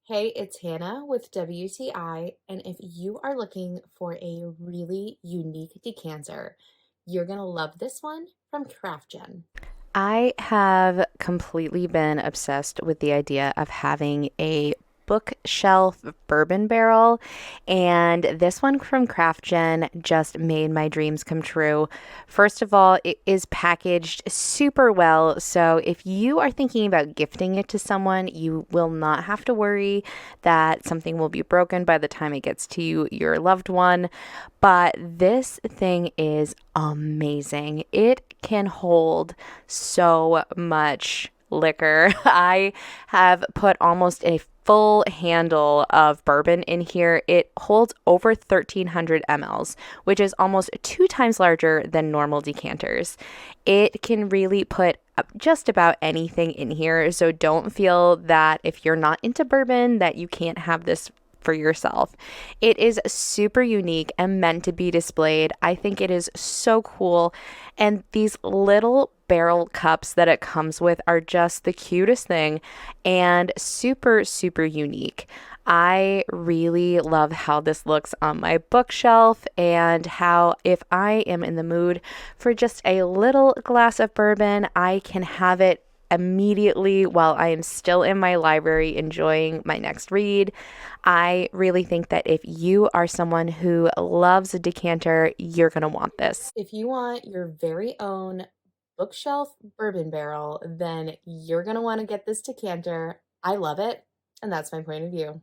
Hey, it's Hannah with WTI, and if you are looking for a really unique decanter, you're going to love this one from CraftGen. I have completely been obsessed with the idea of having a bookshelf bourbon barrel, and this one from CraftGen just made my dreams come true. First of all, it is packaged super well, so if you are thinking about gifting it to someone, you will not have to worry that something will be broken by the time it gets to you, your loved one. But this thing is amazing. It can hold so much liquor. I have put almost a full handle of bourbon in here. It holds over 1,300 mLs, which is almost 2 times larger than normal decanters. It can really put just about anything in here, so don't feel that if you're not into bourbon that you can't have this for yourself. It is super unique and meant to be displayed. I think it is so cool. And these little barrel cups that it comes with are just the cutest thing and super, super unique. I really love how this looks on my bookshelf and how, if I am in the mood for just a little glass of bourbon, I can have it immediately while I am still in my library enjoying my next read. I really think that if you are someone who loves a decanter, you're going to want this. If you want your very own bookshelf bourbon barrel, then you're going to want to get this decanter. I love it, and that's my point of view.